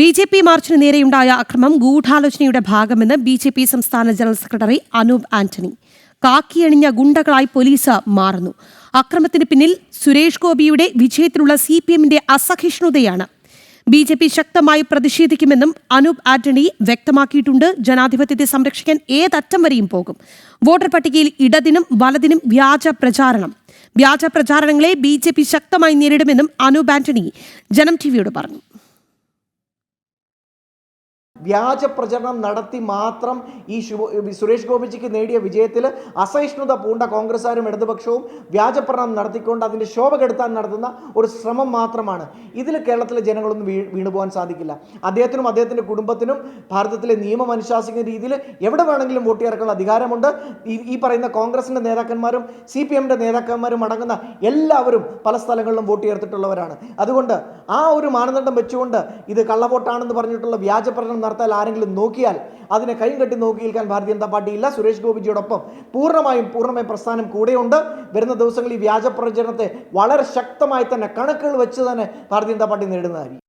BJP. മാർച്ചിന് നേരെയുണ്ടായ അക്രമം ഗൂഢാലോചനയുടെ ഭാഗമെന്ന് ബി.ജെ.പി. സംസ്ഥാന ജനറൽ സെക്രട്ടറി അനൂപ് ആന്റണി. കാക്കിയണിഞ്ഞ ഗുണ്ടകളായി പോലീസ് മാറുന്നു. അക്രമത്തിന് പിന്നിൽ സുരേഷ് ഗോപിയുടെ വിജയത്തിലുള്ള CPM-ന്റെ അസഹിഷ്ണുതയാണ്. ബി.ജെ.പി. ശക്തമായി പ്രതിഷേധിക്കുമെന്നും അനൂപ് ആന്റണി വ്യക്തമാക്കിയിട്ടുണ്ട്. ജനാധിപത്യത്തെ സംരക്ഷിക്കാൻ ഏതറ്റം വരെയും പോകും. വോട്ടർ പട്ടികയിൽ ഇടതിനും വലതിനും വ്യാജ പ്രചാരണങ്ങളെ ബി.ജെ.പി. ശക്തമായി നേരിടുമെന്നും അനൂപ് ആന്റണി ജനം ടിവിയോട് പറഞ്ഞു. വ്യാജ പ്രചരണം നടത്തി മാത്രം ഈ സുരേഷ് ഗോപിജിക്ക് നേടിയ വിജയത്തിൽ അസഹിഷ്ണുത പൂണ്ട കോൺഗ്രസ്സുകാരും ഇടതുപക്ഷവും വ്യാജ പ്രചരണം നടത്തിക്കൊണ്ട് അതിൻ്റെ ശോഭ കെടുത്താൻ നടത്തുന്ന ഒരു ശ്രമം മാത്രമാണ്. ഇതിൽ കേരളത്തിലെ ജനങ്ങളൊന്നും വീണുപോകാൻ സാധിക്കില്ല. അദ്ദേഹത്തിനും അദ്ദേഹത്തിൻ്റെ കുടുംബത്തിനും ഭാരതത്തിലെ നിയമം അനുശാസിക്കുന്ന രീതിയിൽ എവിടെ വേണമെങ്കിലും വോട്ട് ചേർക്കാനുള്ള അധികാരമുണ്ട്. ഈ പറയുന്ന കോൺഗ്രസിൻ്റെ നേതാക്കന്മാരും CPM-ന്റെ നേതാക്കന്മാരും അടങ്ങുന്ന എല്ലാവരും പല സ്ഥലങ്ങളിലും വോട്ട് ചേർത്തിട്ടുള്ളവരാണ്. അതുകൊണ്ട് ആ ഒരു മാനദണ്ഡം വെച്ചുകൊണ്ട് ഇത് കള്ളവോട്ടാണെന്ന് പറഞ്ഞിട്ടുള്ള വ്യാജ പ്രചരണം നടത്താൻ ആരെങ്കിലും നോക്കിയാൽ അതിനെ കൈയും കെട്ടി നോക്കി നിൽക്കാൻ ഭാരതീയ ജനതാ പാർട്ടി ഇല്ല. സുരേഷ് ഗോപിജിയോടൊപ്പം പൂർണ്ണമായും പ്രസ്ഥാനം കൂടെയുണ്ട്. വരുന്ന ദിവസങ്ങളിൽ ഈ വ്യാജ പ്രചരണത്തെ വളരെ ശക്തമായി തന്നെ കണക്കുകൾ വെച്ച് തന്നെ ഭാരതീയ ജനതാ പാർട്ടി നേരിടുന്നതായിരിക്കും.